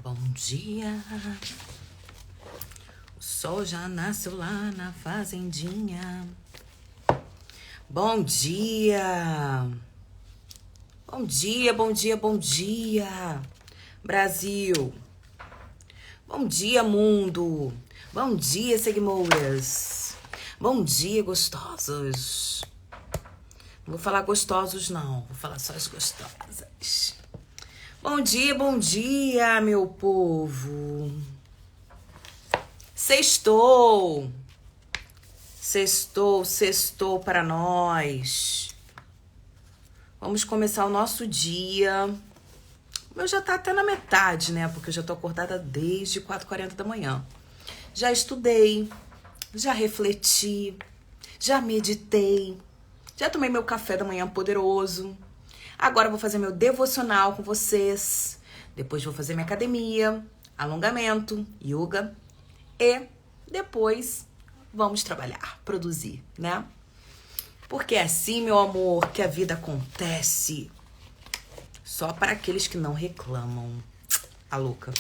Bom dia, o sol já nasceu lá na fazendinha. Bom dia, bom dia, bom dia, bom dia, Brasil. Bom dia, mundo. Bom dia, seguimoras. Bom dia, gostosos. Não vou falar gostosos, não. Vou falar só as gostosas. Bom dia, meu povo. Sextou. Sextou para nós. Vamos começar o nosso dia. O meu já tá até na metade, né? Porque eu já tô acordada desde 4h40 da manhã. Já estudei, já refleti, já meditei, já tomei meu café da manhã poderoso. Agora eu vou fazer meu devocional com vocês. Depois vou fazer minha academia, alongamento, yoga. E depois vamos trabalhar, produzir, né? Porque é assim, meu amor, que a vida acontece. Só para aqueles que não reclamam. A louca.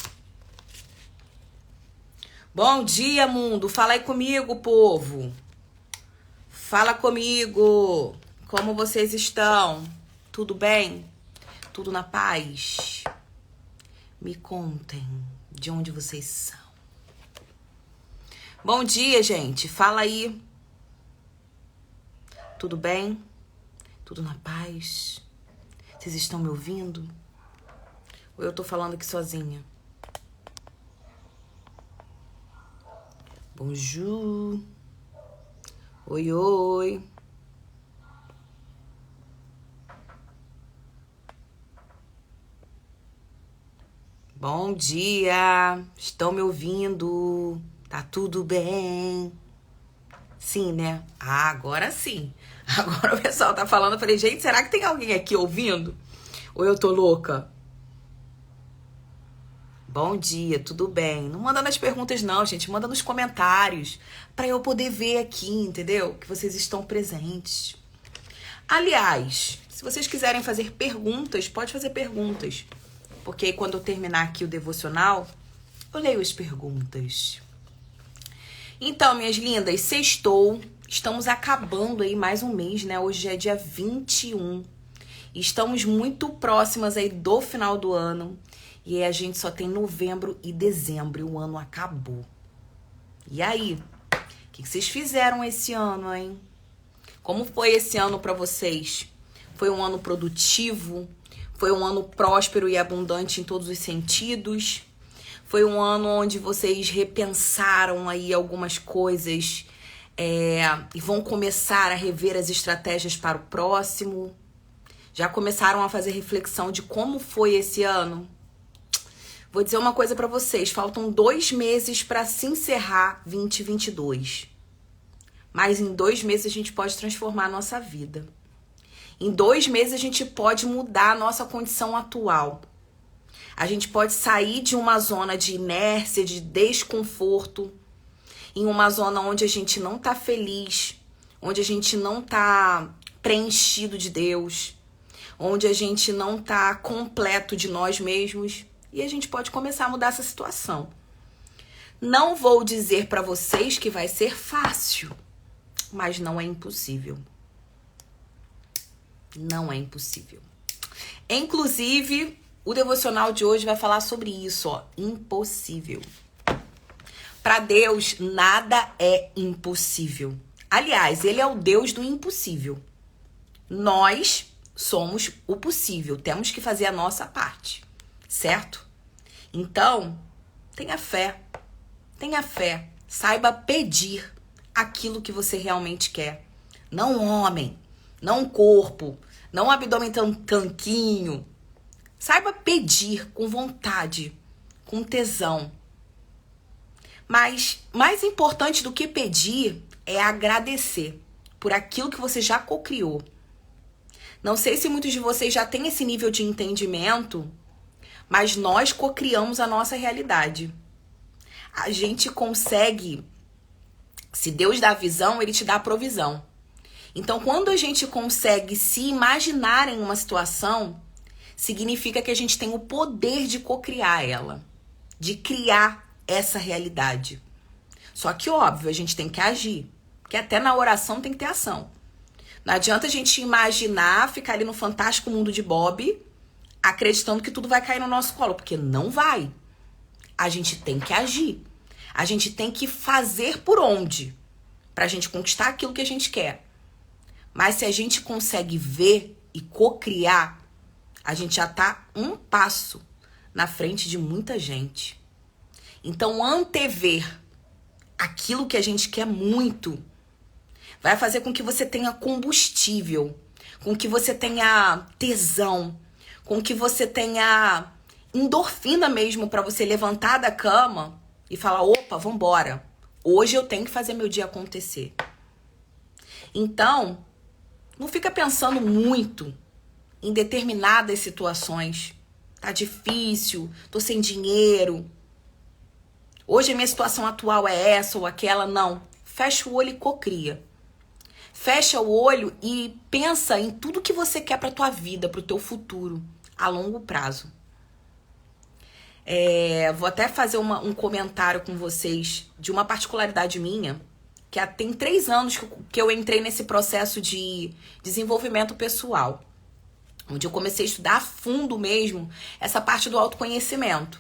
Bom dia, mundo. Fala aí comigo, povo. Fala comigo. Como vocês estão? Tudo bem? Tudo na paz? Me contem de onde vocês são. Bom dia, gente. Fala aí. Tudo bem? Tudo na paz? Vocês estão me ouvindo? Ou eu tô falando aqui sozinha? Bonjour. Oi, oi. Bom dia. Estão me ouvindo? Tá tudo bem? Sim, né? Ah, agora sim. Agora o pessoal tá falando. Eu falei, gente, será que tem alguém aqui ouvindo? Ou eu tô louca? Bom dia, tudo bem? Não manda nas perguntas não, gente. Manda nos comentários. Pra eu poder ver aqui, entendeu? Que vocês estão presentes. Aliás, se vocês quiserem fazer perguntas, pode fazer perguntas. Porque aí quando eu terminar aqui o devocional, eu leio as perguntas. Então, minhas lindas, sextou. Estamos acabando aí mais um mês, né? Hoje é dia 21. Estamos muito próximas aí do final do ano. E aí a gente só tem novembro e dezembro. E o ano acabou. E aí? O que vocês fizeram esse ano, hein? Como foi esse ano pra vocês? Foi um ano produtivo? Foi um ano próspero e abundante em todos os sentidos? Foi um ano onde vocês repensaram aí algumas coisas e vão começar a rever as estratégias para o próximo? Já começaram a fazer reflexão de como foi esse ano? Vou dizer uma coisa para vocês, faltam 2 meses para se encerrar 2022. Mas em 2 meses a gente pode transformar a nossa vida. Em 2 meses a gente pode mudar a nossa condição atual. A gente pode sair de uma zona de inércia, de desconforto, em uma zona onde a gente não tá feliz, onde a gente não tá preenchido de Deus, onde a gente não tá completo de nós mesmos, e a gente pode começar a mudar essa situação. Não vou dizer para vocês que vai ser fácil, mas não é impossível. Não é impossível. Inclusive, o devocional de hoje vai falar sobre isso, ó, impossível. Para Deus, nada é impossível. Aliás, ele é o Deus do impossível. Nós somos o possível, temos que fazer a nossa parte, certo? Então, tenha fé, saiba pedir aquilo que você realmente quer. Não homem, não corpo, não abdômen tanquinho. Saiba pedir com vontade, com tesão. Mas mais importante do que pedir é agradecer por aquilo que você já cocriou. Não sei se muitos de vocês já têm esse nível de entendimento, mas nós cocriamos a nossa realidade. A gente consegue, se Deus dá a visão, ele te dá a provisão. Então, quando a gente consegue se imaginar em uma situação, significa que a gente tem o poder de cocriar ela. de criar essa realidade. Só que, óbvio, a gente tem que agir. Porque até na oração tem que ter ação. Não adianta a gente imaginar, ficar ali no fantástico mundo de Bob, acreditando que tudo vai cair no nosso colo. Porque não vai. A gente tem que agir. A gente tem que fazer por onde? Pra gente conquistar aquilo que a gente quer. Mas se a gente consegue ver e co-criar, a gente já tá um passo na frente de muita gente. Então, antever aquilo que a gente quer muito vai fazer com que você tenha combustível, com que você tenha tesão, com que você tenha endorfina mesmo para você levantar da cama e falar, opa, vambora. Hoje eu tenho que fazer meu dia acontecer. Então, não fica pensando muito em determinadas situações. Tá difícil, tô sem dinheiro. Hoje a minha situação atual é essa ou aquela. Não. Fecha o olho e cocria. Fecha o olho e pensa em tudo que você quer pra tua vida, pro teu futuro, a longo prazo. Vou até fazer um comentário com vocês de uma particularidade minha, que tem 3 anos que eu entrei nesse processo de desenvolvimento pessoal, onde eu comecei a estudar a fundo mesmo essa parte do autoconhecimento.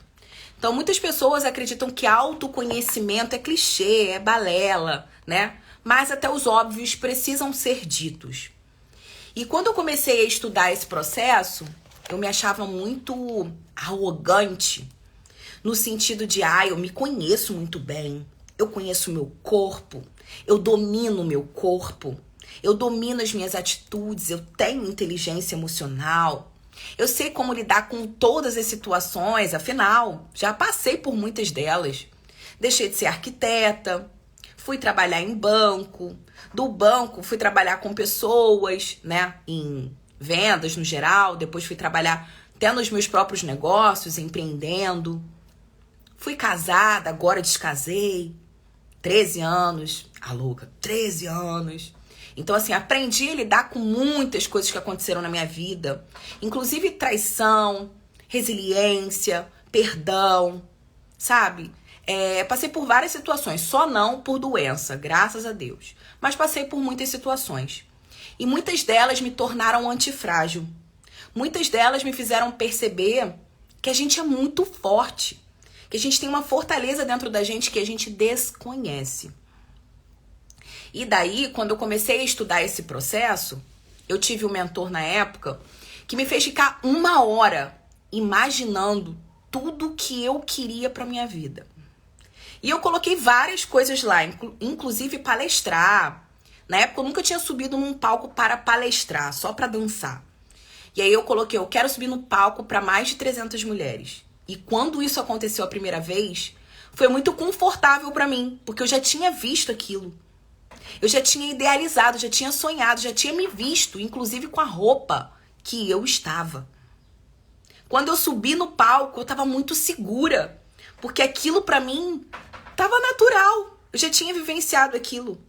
Então, muitas pessoas acreditam que autoconhecimento é clichê, é balela, né? Mas até os óbvios precisam ser ditos. E quando eu comecei a estudar esse processo, eu me achava muito arrogante, no sentido de, eu me conheço muito bem, eu conheço o meu corpo, eu domino o meu corpo, eu domino as minhas atitudes, eu tenho inteligência emocional, eu sei como lidar com todas as situações, afinal, já passei por muitas delas. Deixei de ser arquiteta, fui trabalhar em banco, do banco fui trabalhar com pessoas, né, em vendas no geral, depois fui trabalhar até nos meus próprios negócios, empreendendo. Fui casada, agora descasei, 13 anos, a louca, 13 anos. Então, assim, aprendi a lidar com muitas coisas que aconteceram na minha vida. Inclusive traição, resiliência, perdão, sabe? Passei por várias situações, só não por doença, graças a Deus. Mas passei por muitas situações. E muitas delas me tornaram antifrágil. Muitas delas me fizeram perceber que a gente é muito forte. Que a gente tem uma fortaleza dentro da gente que a gente desconhece. E daí, quando eu comecei a estudar esse processo, eu tive um mentor na época que me fez ficar 1 hora imaginando tudo que eu queria pra minha vida. E eu coloquei várias coisas lá, inclusive palestrar. Na época eu nunca tinha subido num palco para palestrar, só pra dançar. E aí eu coloquei, eu quero subir no palco para mais de 300 mulheres. E quando isso aconteceu a primeira vez, foi muito confortável pra mim, porque eu já tinha visto aquilo. Eu já tinha idealizado, já tinha sonhado, já tinha me visto, inclusive com a roupa que eu estava. Quando eu subi no palco, eu estava muito segura, porque aquilo pra mim estava natural. Eu já tinha vivenciado aquilo.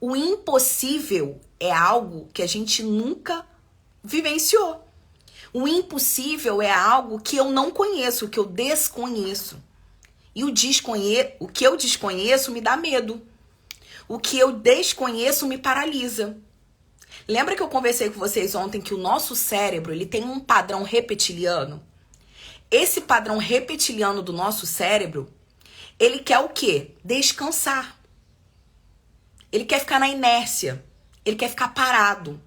O impossível é algo que a gente nunca vivenciou. O impossível é algo que eu não conheço, que eu desconheço. E o que eu desconheço me dá medo. O que eu desconheço me paralisa. Lembra que eu conversei com vocês ontem que o nosso cérebro, ele tem um padrão reptiliano? Esse padrão reptiliano do nosso cérebro, ele quer o quê? Descansar. Ele quer ficar na inércia. Ele quer ficar parado.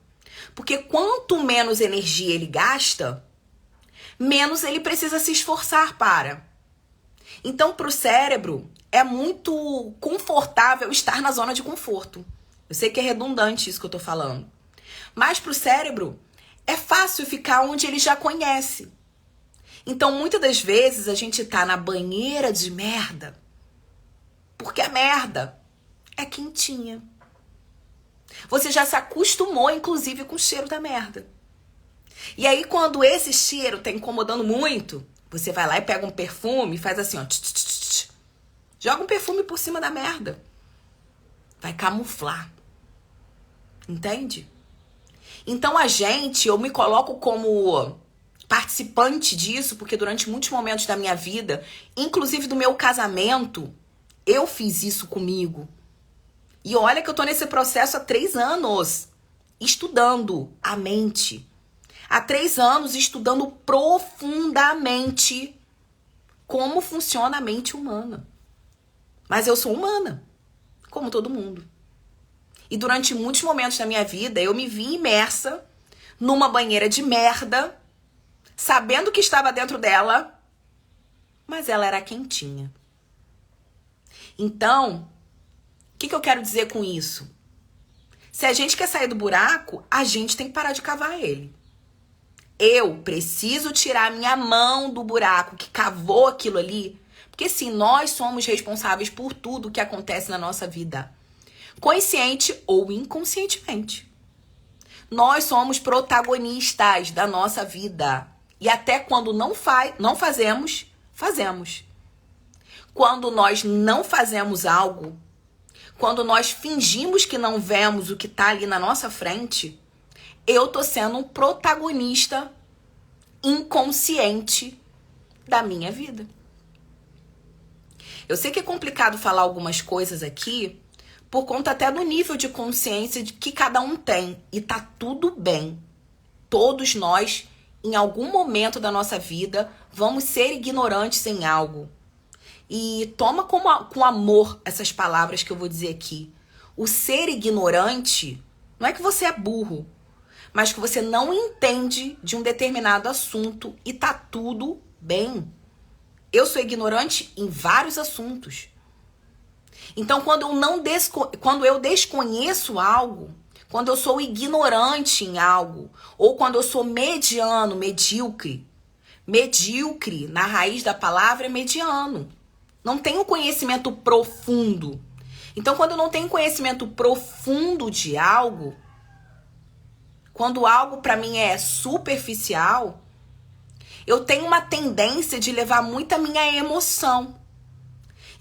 Porque quanto menos energia ele gasta, menos ele precisa se esforçar para. Então, para o cérebro, é muito confortável estar na zona de conforto. Eu sei que é redundante isso que eu tô falando. Mas para o cérebro, é fácil ficar onde ele já conhece. Então, muitas das vezes, a gente tá na banheira de merda, porque a merda é quentinha. Você já se acostumou, inclusive, com o cheiro da merda. E aí, quando esse cheiro tá incomodando muito, você vai lá e pega um perfume e faz assim, ó. Joga um perfume por cima da merda. Vai camuflar. Entende? Então, eu me coloco como participante disso, porque durante muitos momentos da minha vida, inclusive do meu casamento, eu fiz isso comigo. E olha que eu tô nesse processo há 3 anos, estudando a mente. Há 3 anos estudando profundamente como funciona a mente humana. Mas eu sou humana, como todo mundo. E durante muitos momentos da minha vida, eu me vi imersa numa banheira de merda, sabendo que estava dentro dela, mas ela era quentinha. Então, o que eu quero dizer com isso? Se a gente quer sair do buraco, a gente tem que parar de cavar ele. Eu preciso tirar minha mão do buraco que cavou aquilo ali, porque sim, nós somos responsáveis por tudo que acontece na nossa vida, consciente ou inconscientemente. Nós somos protagonistas da nossa vida. E até quando não fazemos, fazemos. Quando nós não fazemos algo, quando nós fingimos que não vemos o que está ali na nossa frente, eu tô sendo um protagonista inconsciente da minha vida. Eu sei que é complicado falar algumas coisas aqui, por conta até do nível de consciência que cada um tem. E tá tudo bem. Todos nós, em algum momento da nossa vida, vamos ser ignorantes em algo. E toma com amor essas palavras que eu vou dizer aqui. O ser ignorante não é que você é burro, mas que você não entende de um determinado assunto e tá tudo bem. Eu sou ignorante em vários assuntos. Então, quando eu desconheço algo, quando eu sou ignorante em algo, ou quando eu sou mediano, medíocre, na raiz da palavra é mediano. Não tenho conhecimento profundo. Então, quando eu não tenho conhecimento profundo de algo, quando algo para mim é superficial, eu tenho uma tendência de levar muito a minha emoção.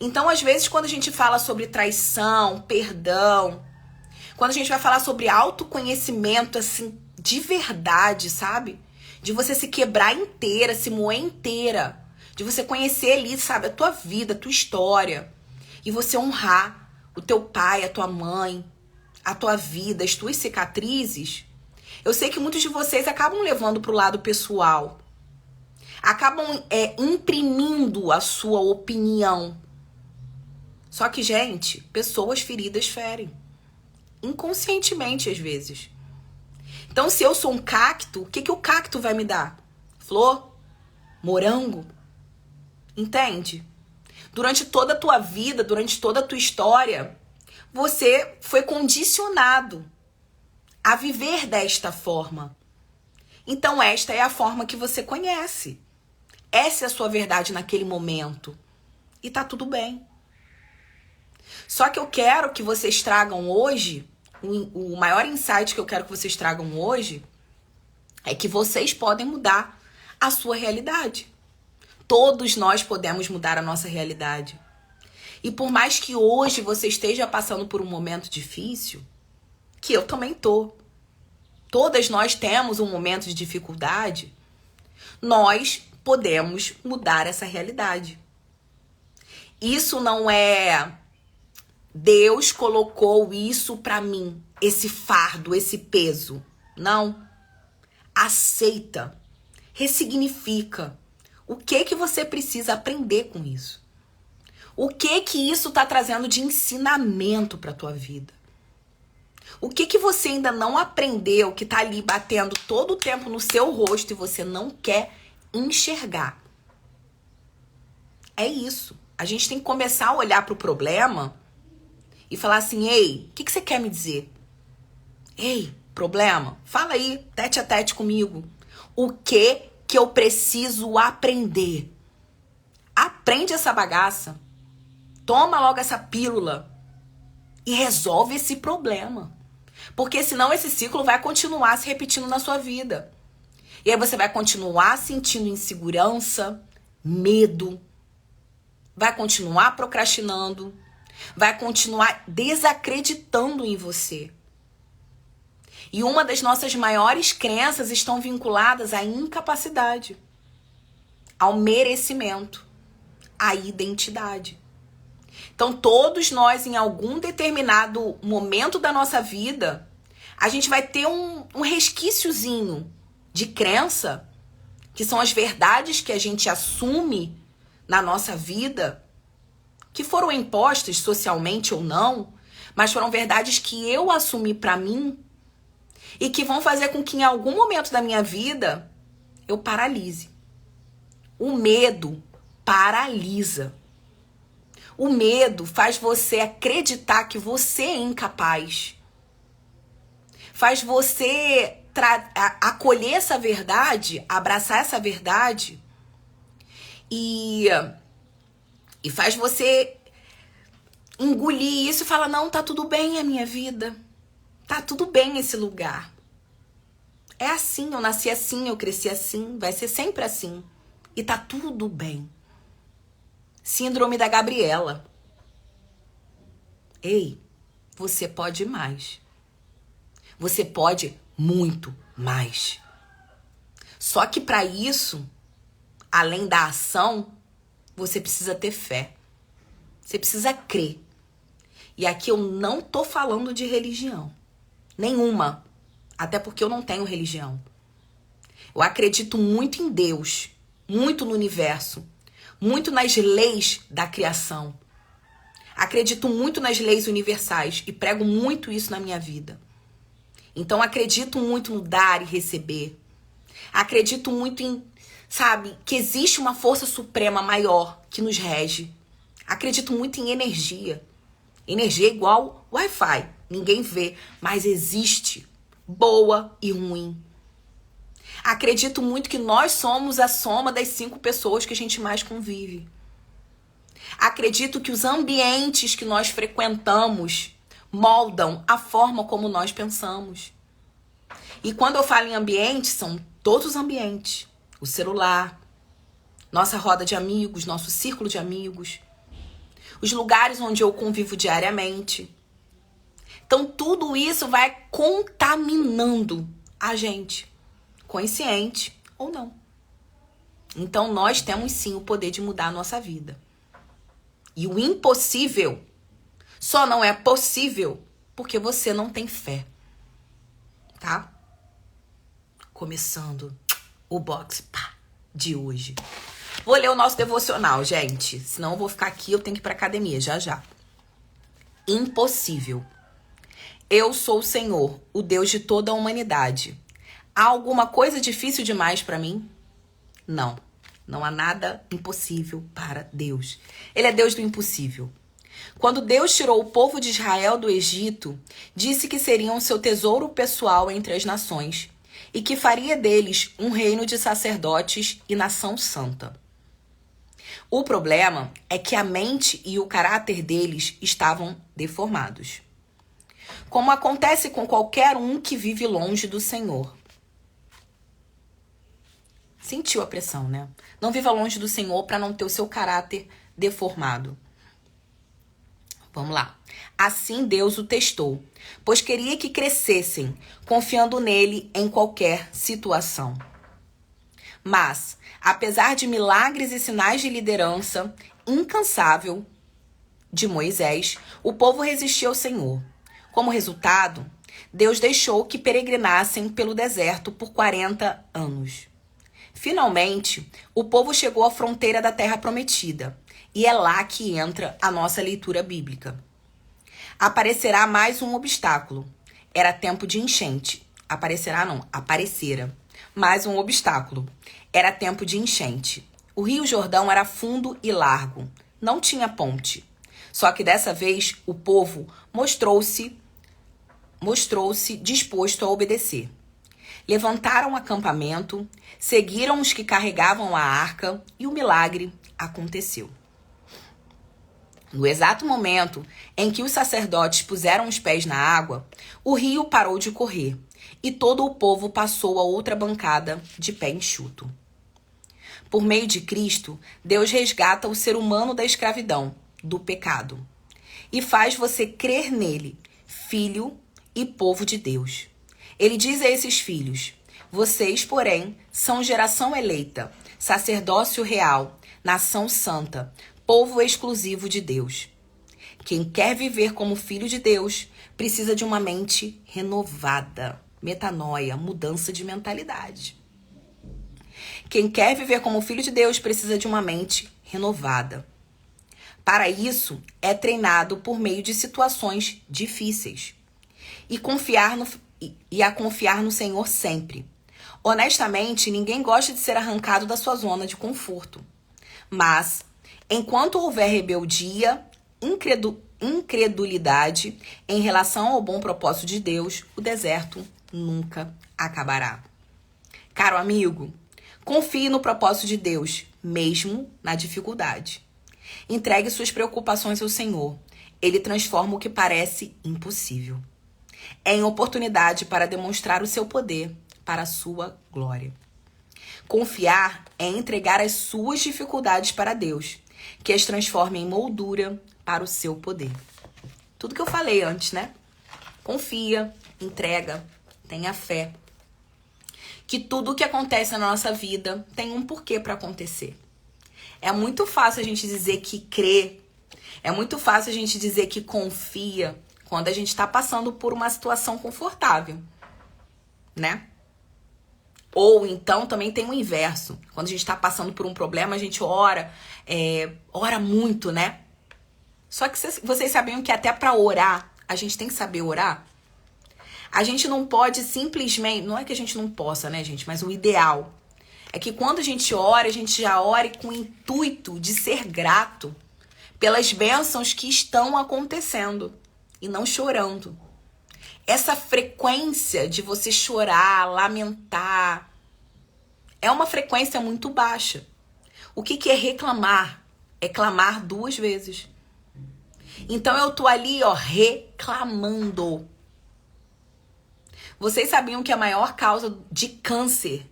Então, às vezes, quando a gente fala sobre traição, perdão, quando a gente vai falar sobre autoconhecimento, assim, de verdade, sabe? De você se quebrar inteira, se moer inteira, de você conhecer ali, sabe, a tua vida, a tua história, e você honrar o teu pai, a tua mãe, a tua vida, as tuas cicatrizes. Eu sei que muitos de vocês acabam levando pro lado pessoal, acabam imprimindo a sua opinião. Só que, gente, pessoas feridas ferem. Inconscientemente, às vezes. Então, se eu sou um cacto, o que o cacto vai me dar? Flor? Morango? Entende? Durante toda a tua vida, durante toda a tua história, você foi condicionado a viver desta forma. Então, esta é a forma que você conhece. Essa é a sua verdade naquele momento. E tá tudo bem. Só que eu quero que vocês tragam hoje, o maior insight que eu quero que vocês tragam hoje é que vocês podem mudar a sua realidade. Todos nós podemos mudar a nossa realidade. E por mais que hoje você esteja passando por um momento difícil, que eu também tô. Todas nós temos um momento de dificuldade, nós podemos mudar essa realidade. Isso não é Deus colocou isso pra mim, esse fardo, esse peso. Não. Aceita. Ressignifica. O que você precisa aprender com isso? O que isso tá trazendo de ensinamento pra tua vida? O que você ainda não aprendeu, que tá ali batendo todo o tempo no seu rosto e você não quer enxergar? É isso. A gente tem que começar a olhar pro problema e falar assim, ei, o que você quer me dizer? Ei, problema, fala aí, tete a tete comigo. O que eu preciso aprender? Aprende essa bagaça. Toma logo essa pílula e resolve esse problema. Porque senão esse ciclo vai continuar se repetindo na sua vida. E aí você vai continuar sentindo insegurança, medo, vai continuar procrastinando, vai continuar desacreditando em você. E uma das nossas maiores crenças estão vinculadas à incapacidade, ao merecimento, à identidade. Então, todos nós, em algum determinado momento da nossa vida, a gente vai ter um resquíciozinho de crença, que são as verdades que a gente assume na nossa vida, que foram impostas socialmente ou não, mas foram verdades que eu assumi pra mim e que vão fazer com que em algum momento da minha vida eu paralise. O medo paralisa. O medo faz você acreditar que você é incapaz. Faz você acolher essa verdade, abraçar essa verdade e faz você engolir isso e falar, não, tá tudo bem a minha vida. Tá tudo bem esse lugar. É assim, eu nasci assim, eu cresci assim, vai ser sempre assim. E tá tudo bem. Síndrome da Gabriela. Ei, você pode mais. Você pode muito mais. Só que para isso, além da ação, você precisa ter fé. Você precisa crer. E aqui eu não tô falando de religião. Nenhuma. Até porque eu não tenho religião. Eu acredito muito em Deus, muito no universo, muito nas leis da criação. Acredito muito nas leis universais e prego muito isso na minha vida. Então acredito muito no dar e receber. Acredito muito em, sabe, que existe uma força suprema maior que nos rege. Acredito muito em energia. Energia é igual Wi-Fi. Ninguém vê, mas existe. Boa e ruim. Acredito muito que nós somos a soma das 5 pessoas que a gente mais convive. Acredito que os ambientes que nós frequentamos moldam a forma como nós pensamos. E quando eu falo em ambiente, são todos os ambientes. O celular, nossa roda de amigos, nosso círculo de amigos, os lugares onde eu convivo diariamente. Então, tudo isso vai contaminando a gente, consciente ou não. Então, nós temos sim o poder de mudar a nossa vida. E o impossível só não é possível porque você não tem fé. Tá? Começando o box de hoje. Vou ler o nosso devocional, gente. Senão eu vou ficar aqui, eu tenho que ir pra academia já já. Impossível. Eu sou o Senhor, o Deus de toda a humanidade. Há alguma coisa difícil demais pra mim? Não. Não há nada impossível para Deus. Ele é Deus do impossível. Quando Deus tirou o povo de Israel do Egito, disse que seriam seu tesouro pessoal entre as nações e que faria deles um reino de sacerdotes e nação santa. O problema é que a mente e o caráter deles estavam deformados. Como acontece com qualquer um que vive longe do Senhor. Sentiu a pressão, né? Não viva longe do Senhor para não ter o seu caráter deformado. Vamos lá. Assim Deus o testou, pois queria que crescessem, confiando nele em qualquer situação. Mas, apesar de milagres e sinais de liderança incansável de Moisés, o povo resistiu ao Senhor. Como resultado, Deus deixou que peregrinassem pelo deserto por 40 anos. Finalmente, o povo chegou à fronteira da Terra Prometida, e é lá que entra a nossa leitura bíblica. Aparecerá mais um obstáculo. Era tempo de enchente. Aparecera mais um obstáculo. Era tempo de enchente. O Rio Jordão era fundo e largo. Não tinha ponte. Só que dessa vez o povo mostrou-se disposto a obedecer. Levantaram acampamento, seguiram os que carregavam a arca e o milagre aconteceu. No exato momento em que os sacerdotes puseram os pés na água, o rio parou de correr e todo o povo passou a outra bancada de pé enxuto. Por meio de Cristo, Deus resgata o ser humano da escravidão, do pecado, e faz você crer nele, filho e povo de Deus. Ele diz a esses filhos: vocês, porém, são geração eleita, sacerdócio real, nação santa, povo exclusivo de Deus. Quem quer viver como filho de Deus precisa de uma mente renovada. Metanoia, mudança de mentalidade. Quem quer viver como filho de Deus precisa de uma mente renovada. Para isso, é treinado por meio de situações difíceis e a confiar no Senhor sempre. Honestamente, ninguém gosta de ser arrancado da sua zona de conforto. Mas, enquanto houver rebeldia, incredulidade em relação ao bom propósito de Deus, o deserto nunca acabará. Caro amigo, confie no propósito de Deus, mesmo na dificuldade. Entregue suas preocupações ao Senhor. Ele transforma o que parece impossível em oportunidade para demonstrar o seu poder para a sua glória. Confiar é entregar as suas dificuldades para Deus, que as transforma em moldura para o seu poder. Tudo que eu falei antes, né? Confia, entrega, tenha fé. Que tudo o que acontece na nossa vida tem um porquê para acontecer. É muito fácil a gente dizer que crê, é muito fácil a gente dizer que confia quando a gente está passando por uma situação confortável, né? Ou então também tem o inverso. Quando a gente está passando por um problema, a gente ora muito, né? Só que vocês sabiam que até para orar, a gente tem que saber orar? A gente não pode simplesmente... Não é que a gente não possa, né, gente? Mas o ideal é que quando a gente ora, a gente já ore com o intuito de ser grato pelas bênçãos que estão acontecendo e não chorando. Essa frequência de você chorar, lamentar, é uma frequência muito baixa. O que é reclamar? É clamar 2 vezes. Então eu tô ali, reclamando. Vocês sabiam que a maior causa de câncer,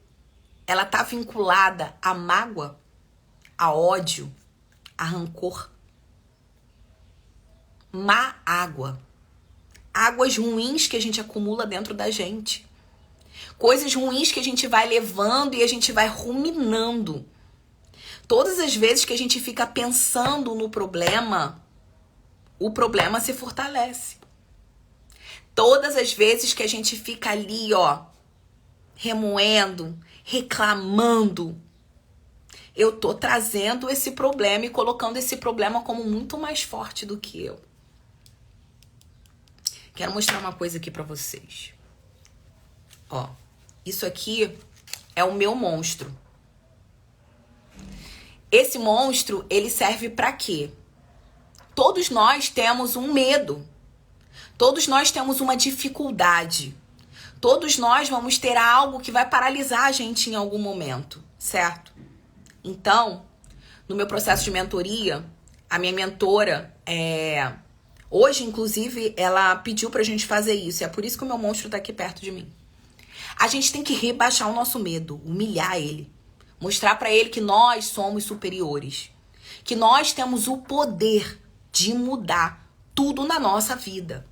ela tá vinculada à mágoa, a ódio, a rancor? Má água. Águas ruins que a gente acumula dentro da gente. Coisas ruins que a gente vai levando e a gente vai ruminando. Todas as vezes que a gente fica pensando no problema, o problema se fortalece. Todas as vezes que a gente fica ali, remoendo, reclamando, eu tô trazendo esse problema e colocando esse problema como muito mais forte do que eu. Quero mostrar uma coisa aqui pra vocês. Isso aqui é o meu monstro. Esse monstro, ele serve pra quê? Todos nós temos um medo. Todos nós temos uma dificuldade. Todos nós vamos ter algo que vai paralisar a gente em algum momento, certo? Então, no meu processo de mentoria, a minha mentora, hoje, inclusive, ela pediu pra gente fazer isso. É por isso que o meu monstro tá aqui perto de mim. A gente tem que rebaixar o nosso medo, humilhar ele. Mostrar pra ele que nós somos superiores. Que nós temos o poder de mudar tudo na nossa vida.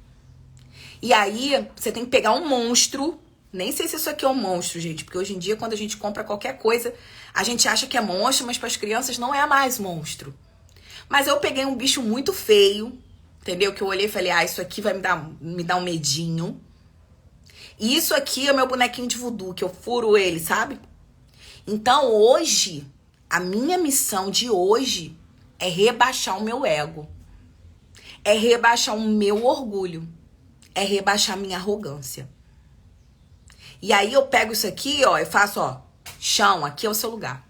E aí, você tem que pegar um monstro. Nem sei se isso aqui é um monstro, gente. Porque hoje em dia, quando a gente compra qualquer coisa, a gente acha que é monstro, mas para as crianças não é mais monstro. Mas eu peguei um bicho muito feio, entendeu? Que eu olhei e falei, isso aqui vai me dar um medinho. E isso aqui é o meu bonequinho de voodoo, que eu furo ele, sabe? Então, hoje, a minha missão de hoje é rebaixar o meu ego. É rebaixar o meu orgulho. É rebaixar a minha arrogância. E aí eu pego isso aqui, e faço, chão, aqui é o seu lugar.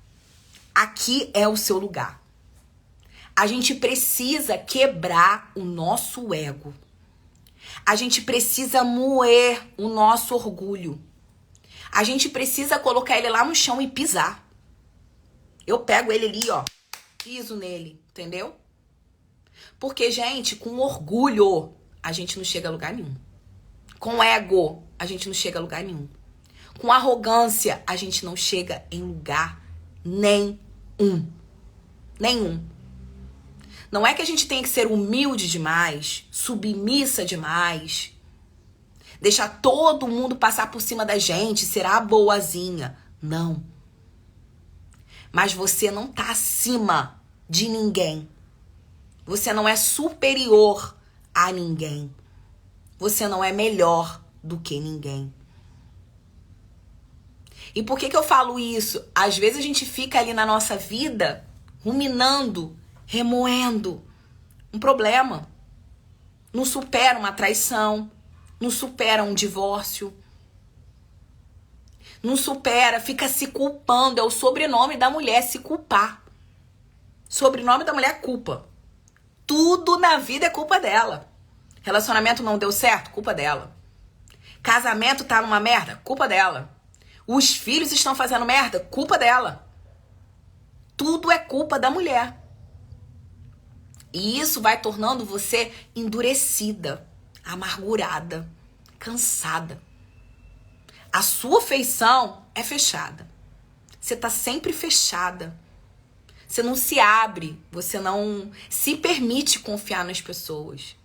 Aqui é o seu lugar. A gente precisa quebrar o nosso ego. A gente precisa moer o nosso orgulho. A gente precisa colocar ele lá no chão e pisar. Eu pego ele ali, piso nele, entendeu? Porque, gente, com orgulho, a gente não chega a lugar nenhum. Com ego, a gente não chega a lugar nenhum. Com arrogância, a gente não chega em lugar nenhum. Nenhum. Não é que a gente tenha que ser humilde demais, submissa demais. deixar todo mundo passar por cima da gente, ser a boazinha. Não. Mas você não tá acima de ninguém. Você não é superior a ninguém. Você não é melhor do que ninguém. E por que eu falo isso? Às vezes a gente fica ali na nossa vida ruminando, remoendo um problema. Não supera uma traição, não supera um divórcio, não supera, fica se culpando. É o sobrenome da mulher, se culpar. Sobrenome da mulher é culpa. Tudo na vida é culpa dela. Relacionamento não deu certo? Culpa dela. Casamento tá numa merda? Culpa dela. Os filhos estão fazendo merda? Culpa dela. Tudo é culpa da mulher. E isso vai tornando você endurecida, amargurada, cansada. A sua feição é fechada. Você tá sempre fechada. Você não se abre, você não se permite confiar nas pessoas.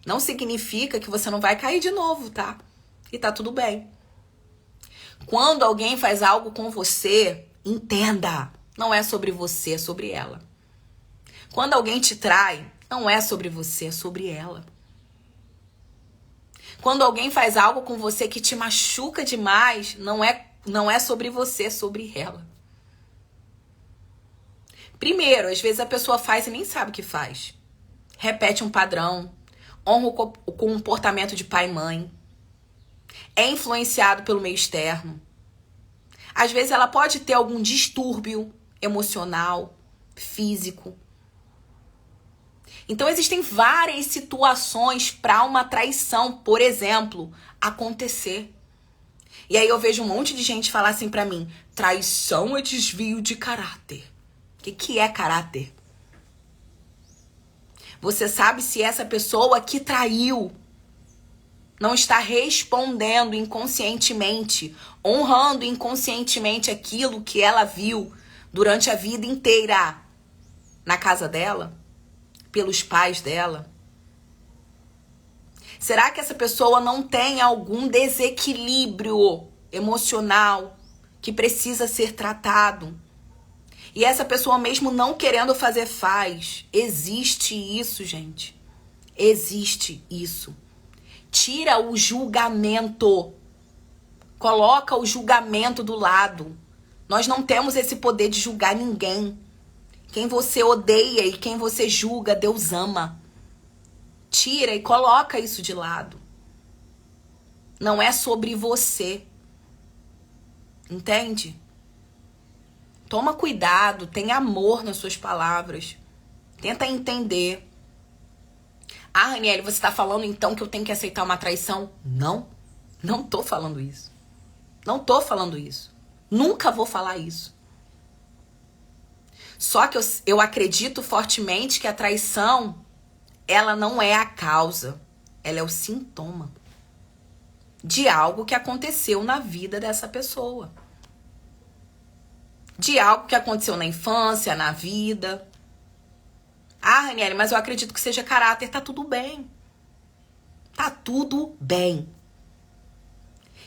Não significa que você não vai cair de novo, tá? E tá tudo bem. Quando alguém faz algo com você, entenda, não é sobre você, é sobre ela. Quando alguém te trai, não é sobre você, é sobre ela. Quando alguém faz algo com você que te machuca demais, não é sobre você, é sobre ela. Primeiro, às vezes a pessoa faz e nem sabe o que faz. Repete um padrão, honra o comportamento de pai e mãe. É influenciado pelo meio externo. Às vezes ela pode ter algum distúrbio emocional, físico. Então existem várias situações para uma traição, por exemplo, acontecer. E aí eu vejo um monte de gente falar assim pra mim: traição é desvio de caráter. O que é caráter? Você sabe se essa pessoa que traiu não está respondendo inconscientemente, honrando inconscientemente aquilo que ela viu durante a vida inteira na casa dela, pelos pais dela? Será que essa pessoa não tem algum desequilíbrio emocional que precisa ser tratado? E essa pessoa mesmo não querendo fazer, faz. Existe isso, gente. Existe isso. Tira o julgamento. Coloca o julgamento do lado. Nós não temos esse poder de julgar ninguém. Quem você odeia e quem você julga, Deus ama. Tira e coloca isso de lado. Não é sobre você. Entende? Toma cuidado, tenha amor nas suas palavras. Tenta entender. Ah, Raniele, você tá falando então que eu tenho que aceitar uma traição? Não, não tô falando isso. Não tô falando isso. Nunca vou falar isso. Só que eu acredito fortemente que a traição, ela não é a causa. Ela é o sintoma de algo que aconteceu na vida dessa pessoa. De algo que aconteceu na infância, na vida. Ah, Raniele, mas eu acredito que seja caráter. Tá tudo bem. Tá tudo bem.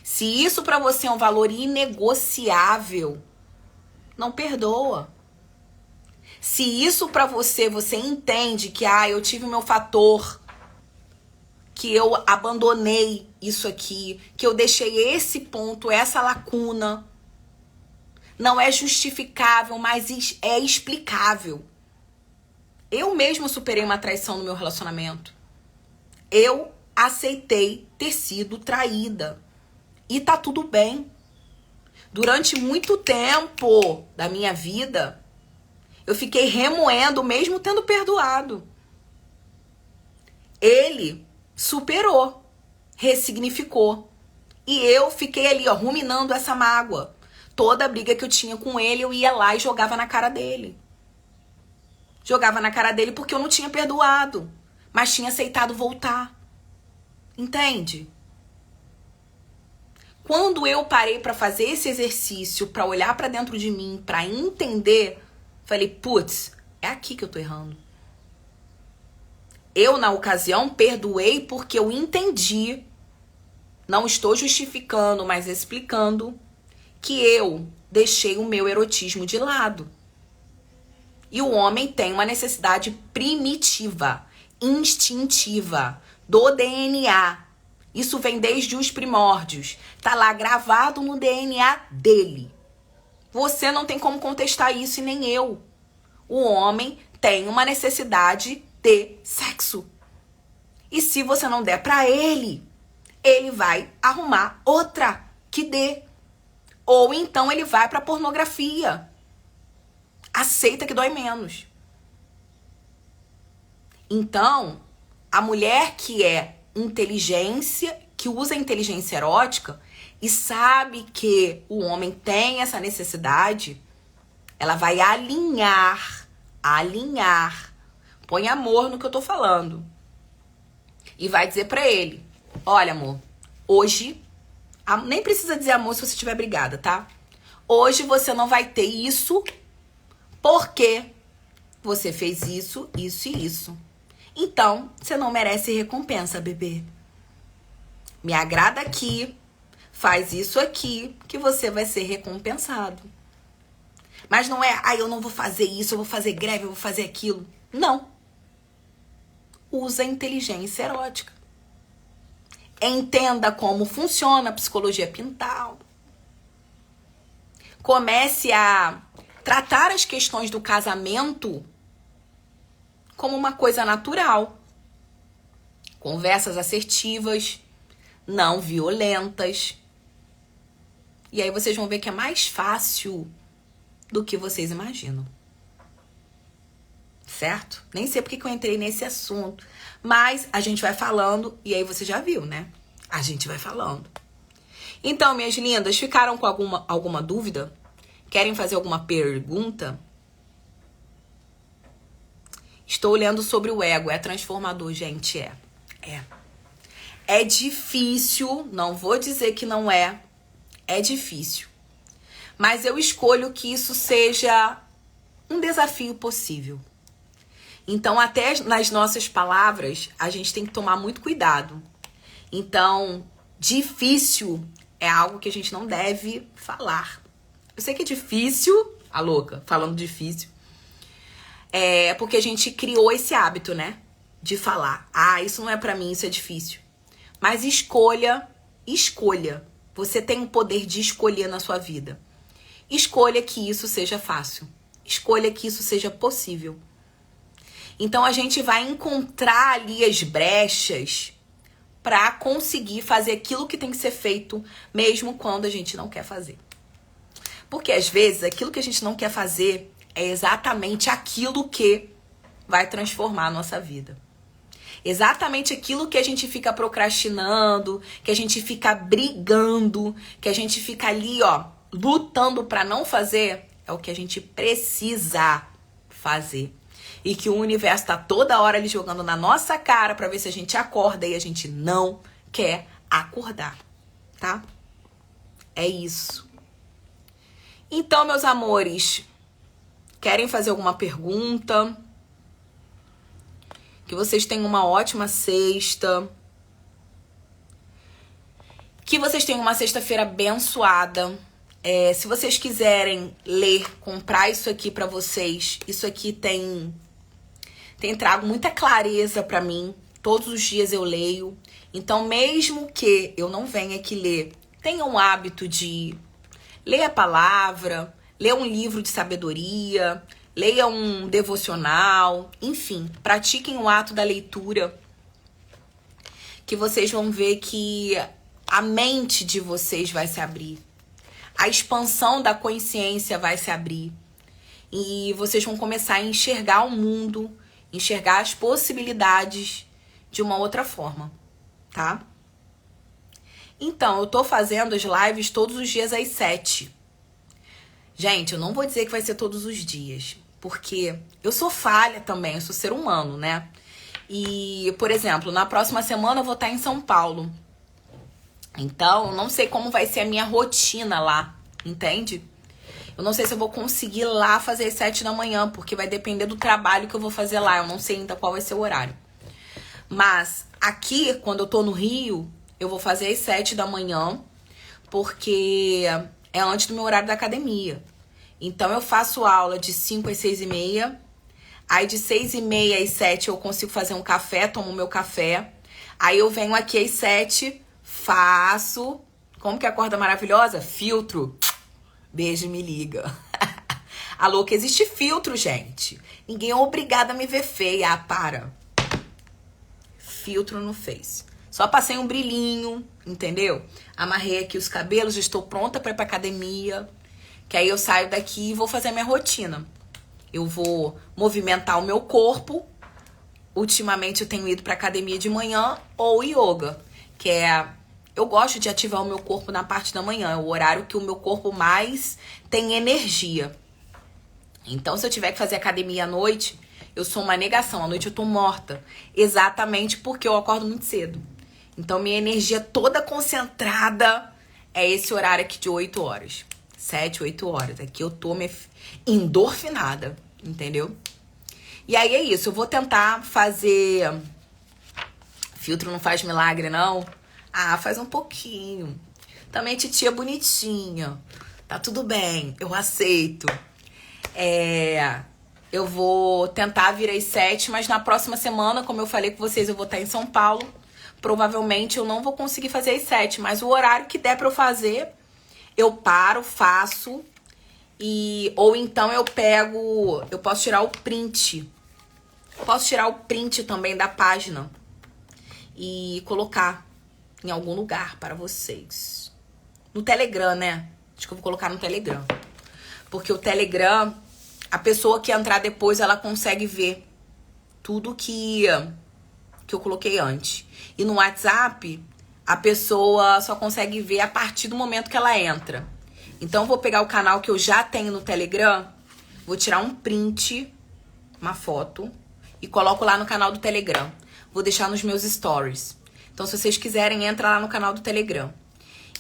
Se isso pra você é um valor inegociável, não perdoa. Se isso pra você entende que eu tive o meu fator, que eu abandonei isso aqui, que eu deixei esse ponto, essa lacuna, não é justificável, mas é explicável. Eu mesma superei uma traição no meu relacionamento. Eu aceitei ter sido traída. E tá tudo bem. Durante muito tempo da minha vida, eu fiquei remoendo mesmo tendo perdoado. Ele superou, ressignificou. E eu fiquei ali, ruminando essa mágoa. Toda a briga que eu tinha com ele, eu ia lá e jogava na cara dele. Jogava na cara dele porque eu não tinha perdoado, mas tinha aceitado voltar. Entende? Quando eu parei pra fazer esse exercício, pra olhar pra dentro de mim, pra entender, falei, putz, é aqui que eu tô errando. Eu, na ocasião, perdoei porque eu entendi Não estou justificando, mas explicando que eu deixei o meu erotismo de lado. E o homem tem uma necessidade primitiva, instintiva, do DNA. Isso vem desde os primórdios. Tá lá gravado no DNA dele. Você não tem como contestar isso e nem eu. O homem tem uma necessidade de sexo. E se você não der pra ele, ele vai arrumar outra que dê. Ou então ele vai pra pornografia. Aceita que dói menos. Então, a mulher que é inteligência, que usa a inteligência erótica e sabe que o homem tem essa necessidade, ela vai alinhar, põe amor no que eu tô falando. E vai dizer pra ele, olha amor, hoje, nem precisa dizer amor se você estiver brigada, tá? Hoje você não vai ter isso porque você fez isso, isso e isso. Então, você não merece recompensa, bebê. Me agrada aqui, faz isso aqui, que você vai ser recompensado. Mas não é, eu não vou fazer isso, eu vou fazer greve, eu vou fazer aquilo. Não. Usa a inteligência erótica. Entenda como funciona a psicologia pintal. Comece a tratar as questões do casamento como uma coisa natural. Conversas assertivas, não violentas. E aí vocês vão ver que é mais fácil do que vocês imaginam. Certo? Nem sei porque que eu entrei nesse assunto. Mas a gente vai falando e aí você já viu, né? A gente vai falando. Então, minhas lindas, ficaram com alguma dúvida? Querem fazer alguma pergunta? Estou lendo sobre o ego. É transformador, gente. É difícil. Não vou dizer que não é. É difícil. Mas eu escolho que isso seja um desafio possível. Então, até nas nossas palavras, a gente tem que tomar muito cuidado. Então, difícil é algo que a gente não deve falar. Eu sei que é difícil, a louca, falando difícil, é porque a gente criou esse hábito, né? De falar, isso não é pra mim, isso é difícil. Mas escolha. Você tem o poder de escolher na sua vida. Escolha que isso seja fácil. Escolha que isso seja possível. Então, a gente vai encontrar ali as brechas para conseguir fazer aquilo que tem que ser feito, mesmo quando a gente não quer fazer. Porque, às vezes, aquilo que a gente não quer fazer é exatamente aquilo que vai transformar a nossa vida. Exatamente aquilo que a gente fica procrastinando, que a gente fica brigando, que a gente fica ali, lutando para não fazer, é o que a gente precisa fazer. E que o universo tá toda hora ali jogando na nossa cara pra ver se a gente acorda e a gente não quer acordar, tá? É isso. Então, meus amores, querem fazer alguma pergunta? Que vocês tenham uma ótima sexta. Que vocês tenham uma sexta-feira abençoada. Se vocês quiserem ler, comprar isso aqui pra vocês, isso aqui tem trago muita clareza pra mim. Todos os dias eu leio. Então, mesmo que eu não venha aqui ler, tenha um hábito de ler a palavra, ler um livro de sabedoria, leia um devocional, enfim, pratiquem o ato da leitura, que vocês vão ver que a mente de vocês vai se abrir. A expansão da consciência vai se abrir. E vocês vão começar a enxergar o mundo, enxergar as possibilidades de uma outra forma, tá? Então, eu tô fazendo as lives todos os dias às 7. Gente, eu não vou dizer que vai ser todos os dias, porque eu sou falha também, eu sou ser humano, né? E, por exemplo, na próxima semana eu vou estar em São Paulo. Então, eu não sei como vai ser a minha rotina lá, entende? Eu não sei se eu vou conseguir lá fazer às 7 da manhã, porque vai depender do trabalho que eu vou fazer lá. Eu não sei ainda qual vai ser o horário. Mas aqui, quando eu tô no Rio, eu vou fazer às 7 da manhã, porque é antes do meu horário da academia. Então eu faço aula de 5 às 6h30. Aí de 6h30 às 7 eu consigo fazer um café, tomo meu café. Aí eu venho aqui às 7, faço... Como que é a corda maravilhosa? Filtro. Beijo, me liga. Alô, que existe filtro, gente. Ninguém é obrigado a me ver feia. Ah, para. Filtro no Face. Só passei um brilhinho, entendeu? Amarrei aqui os cabelos, estou pronta para ir pra academia. Que aí eu saio daqui e vou fazer a minha rotina. Eu vou movimentar o meu corpo. Ultimamente eu tenho ido pra academia de manhã ou yoga, que é... Eu gosto de ativar o meu corpo na parte da manhã. É o horário que o meu corpo mais tem energia. Então, se eu tiver que fazer academia à noite, eu sou uma negação. À noite eu tô morta. Exatamente porque eu acordo muito cedo. Então, minha energia toda concentrada é esse horário aqui de 8 horas. 7, 8 horas. Aqui eu tô endorfinada, entendeu? E aí é isso. Eu vou tentar fazer... Filtro não faz milagre, não? Ah, faz um pouquinho. Também titia bonitinha. Tá tudo bem, eu aceito. Eu vou tentar vir às 7, mas na próxima semana, como eu falei com vocês, eu vou estar em São Paulo. Provavelmente eu não vou conseguir fazer às 7, mas o horário que der pra eu fazer, eu paro, faço. Ou então eu pego... Eu posso tirar o print. Posso tirar o print também da página e colocar em algum lugar para vocês. No Telegram, né? Acho que eu vou colocar no Telegram. Porque o Telegram, a pessoa que entrar depois, ela consegue ver tudo que eu coloquei antes. E no WhatsApp, a pessoa só consegue ver a partir do momento que ela entra. Então, eu vou pegar o canal que eu já tenho no Telegram, vou tirar um print, uma foto, e coloco lá no canal do Telegram. Vou deixar nos meus stories. Então, se vocês quiserem, entra lá no canal do Telegram.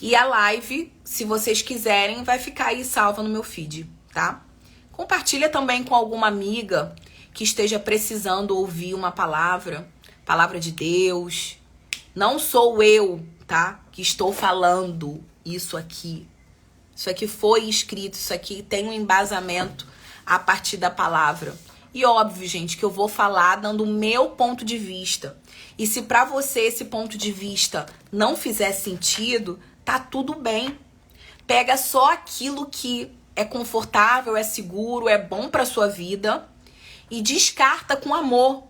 E a live, se vocês quiserem, vai ficar aí salva no meu feed, tá? Compartilha também com alguma amiga que esteja precisando ouvir uma palavra de Deus. Não sou eu, tá? Que estou falando isso aqui. Isso aqui foi escrito, isso aqui tem um embasamento a partir da palavra. E óbvio, gente, que eu vou falar dando o meu ponto de vista. E se pra você esse ponto de vista não fizer sentido, tá tudo bem. Pega só aquilo que é confortável, é seguro, é bom pra sua vida e descarta com amor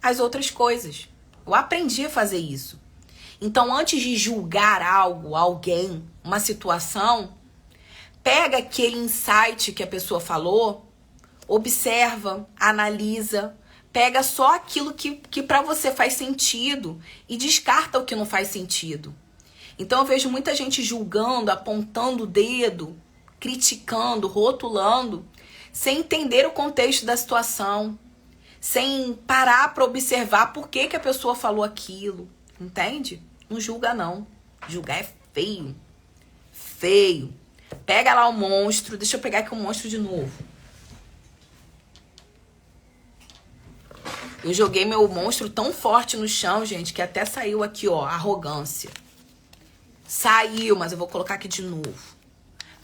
as outras coisas. Eu aprendi a fazer isso. Então, antes de julgar algo, alguém, uma situação, pega aquele insight que a pessoa falou, observa, analisa, pega só aquilo que pra você faz sentido e descarta o que não faz sentido. Então eu vejo muita gente julgando, apontando o dedo, criticando, rotulando, sem entender o contexto da situação, sem parar pra observar por que a pessoa falou aquilo, entende? Não julga não, julgar é feio, feio. Pega lá o monstro, deixa eu pegar aqui o monstro de novo. Eu joguei meu monstro tão forte no chão, gente, que até saiu aqui, ó, arrogância. Saiu, mas eu vou colocar aqui de novo.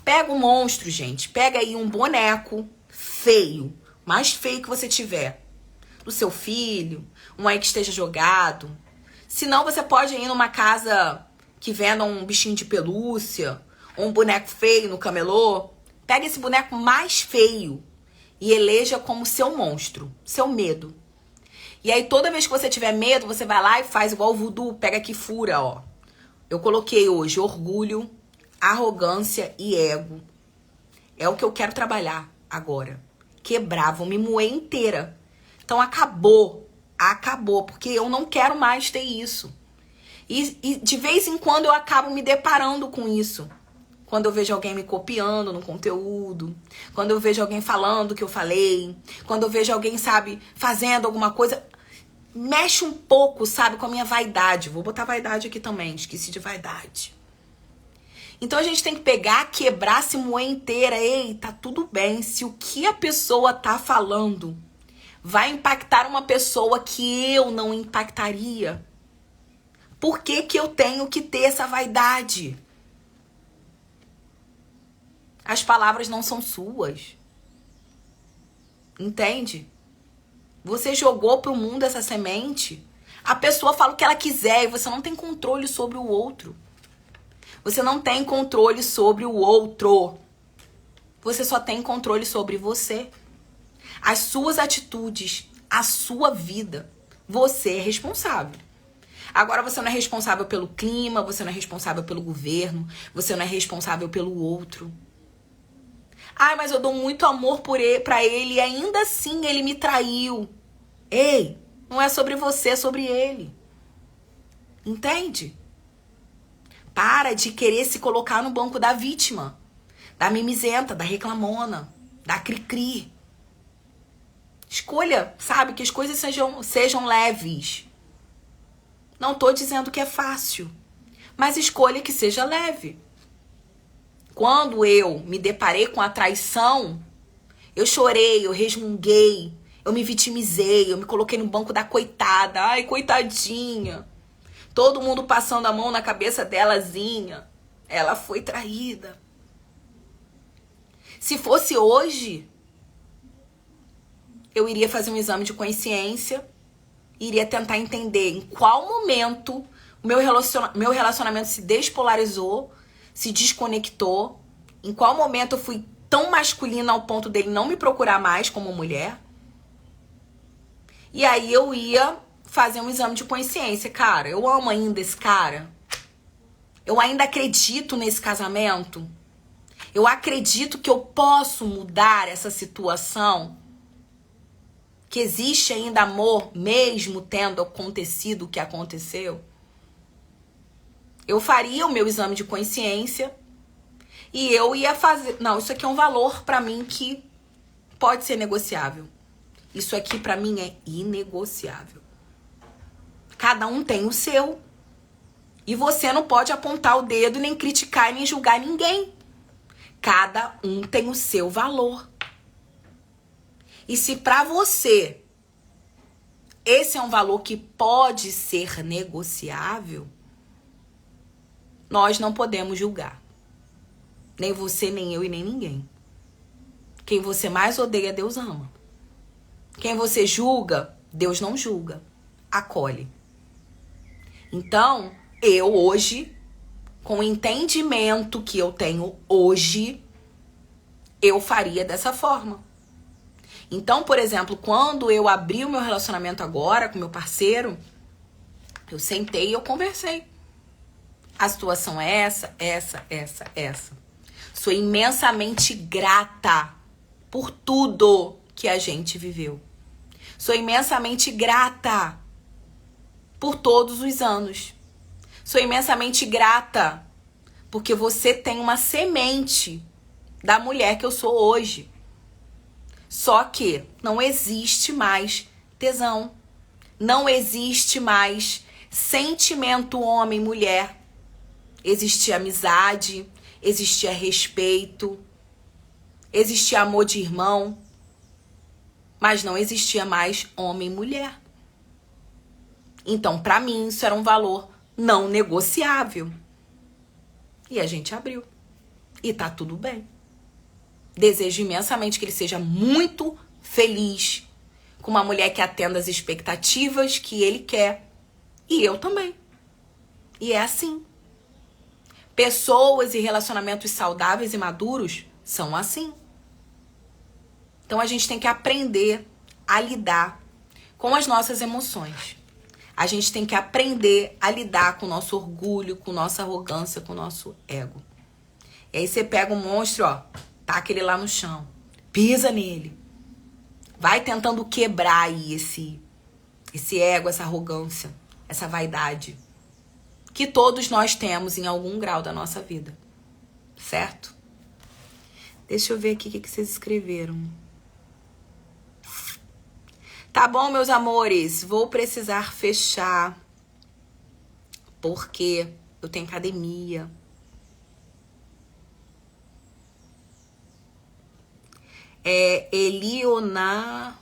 Pega o monstro, gente. Pega aí um boneco feio, mais feio que você tiver. Do seu filho, um aí que esteja jogado. Se não, você pode ir numa casa que venda um bichinho de pelúcia, ou um boneco feio no camelô. Pega esse boneco mais feio e eleja como seu monstro, seu medo. E aí, toda vez que você tiver medo, você vai lá e faz igual o voodoo, pega aqui e fura, ó. Eu coloquei hoje orgulho, arrogância e ego. É o que eu quero trabalhar agora. Quebrar, vou me moer inteira. Então, acabou, porque eu não quero mais ter isso. E de vez em quando eu acabo me deparando com isso. Quando eu vejo alguém me copiando no conteúdo, quando eu vejo alguém falando o que eu falei, quando eu vejo alguém, sabe, fazendo alguma coisa, mexe um pouco, sabe, com a minha vaidade. Vou botar vaidade aqui também, esqueci de vaidade. Então a gente tem que pegar, quebrar, se moer inteira. Ei, tá tudo bem, se o que a pessoa tá falando vai impactar uma pessoa que eu não impactaria, Por que que eu tenho que ter essa vaidade? As palavras não são suas. Entende? Você jogou pro mundo essa semente. A pessoa fala o que ela quiser e você não tem controle sobre o outro. Você não tem controle sobre o outro. Você só tem controle sobre você. As suas atitudes, a sua vida. Você é responsável. Agora você não é responsável pelo clima, você não é responsável pelo governo, você não é responsável pelo outro. Ai, mas eu dou muito amor pra ele e ainda assim ele me traiu. Ei, não é sobre você, é sobre ele. Entende? Para de querer se colocar no banco da vítima, da mimizenta, da reclamona, da cri-cri. Escolha, sabe, que as coisas sejam leves. Não tô dizendo que é fácil, mas escolha que seja leve. Quando eu me deparei com a traição, eu chorei, eu resmunguei, eu me vitimizei, eu me coloquei no banco da coitada. Ai, coitadinha. Todo mundo passando a mão na cabeça delazinha. Ela foi traída. Se fosse hoje, eu iria fazer um exame de consciência, iria tentar entender em qual momento o meu relacionamento se despolarizou, se desconectou, em qual momento eu fui tão masculina ao ponto dele não me procurar mais como mulher. E aí eu ia fazer um exame de consciência. Cara, eu amo ainda esse cara? Eu ainda acredito nesse casamento? Eu acredito que eu posso mudar essa situação? Que existe ainda amor, mesmo tendo acontecido o que aconteceu? Eu faria o meu exame de consciência e eu ia fazer... Não, isso aqui é um valor pra mim que pode ser negociável. Isso aqui pra mim é inegociável. Cada um tem o seu. E você não pode apontar o dedo, nem criticar, nem julgar ninguém. Cada um tem o seu valor. E se pra você esse é um valor que pode ser negociável, nós não podemos julgar. Nem você, nem eu e nem ninguém. Quem você mais odeia, Deus ama. Quem você julga, Deus não julga. Acolhe. Então, eu hoje, com o entendimento que eu tenho hoje, eu faria dessa forma. Então, por exemplo, quando eu abri o meu relacionamento agora com meu parceiro, eu sentei e eu conversei. A situação é essa. Sou imensamente grata por tudo que a gente viveu. Sou imensamente grata por todos os anos. Sou imensamente grata porque você tem uma semente da mulher que eu sou hoje. Só que não existe mais tesão. Não existe mais sentimento homem-mulher. Existia amizade, existia respeito, existia amor de irmão, mas não existia mais homem-mulher. Então, pra mim, isso era um valor não negociável. E a gente abriu. E tá tudo bem. Desejo imensamente que ele seja muito feliz com uma mulher que atenda as expectativas que ele quer. E eu também. E é assim. Pessoas e relacionamentos saudáveis e maduros são assim. Então a gente tem que aprender a lidar com as nossas emoções. A gente tem que aprender a lidar com o nosso orgulho, com nossa arrogância, com o nosso ego. E aí você pega um monstro, ó, taca ele lá no chão, pisa nele. Vai tentando quebrar aí esse ego, essa arrogância, essa vaidade que todos nós temos em algum grau da nossa vida. Certo? Deixa eu ver aqui o que vocês escreveram. Tá bom, meus amores, vou precisar fechar porque eu tenho academia. Elionar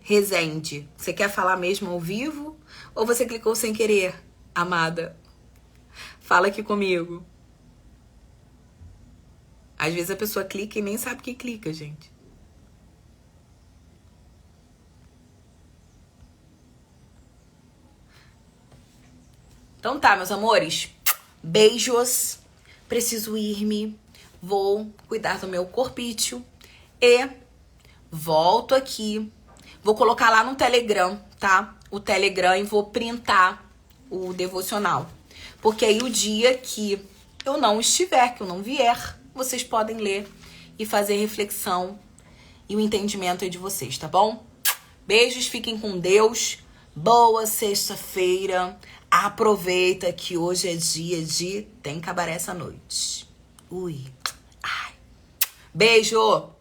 Rezende. Você quer falar mesmo ao vivo Ou você clicou sem querer, amada? Fala aqui comigo. Às vezes a pessoa clica e nem sabe que clica, gente. Então tá, meus amores. Beijos. Preciso ir-me. Vou cuidar do meu corpício. E volto aqui. Vou colocar lá no Telegram, tá? O Telegram e vou printar o devocional. Porque aí o dia que eu não estiver, que eu não vier, vocês podem ler e fazer reflexão e o entendimento aí de vocês, tá bom? Beijos, fiquem com Deus. Boa sexta-feira. Aproveita que hoje é dia de... Tem cabaré essa noite. Ui. Ai. Beijo!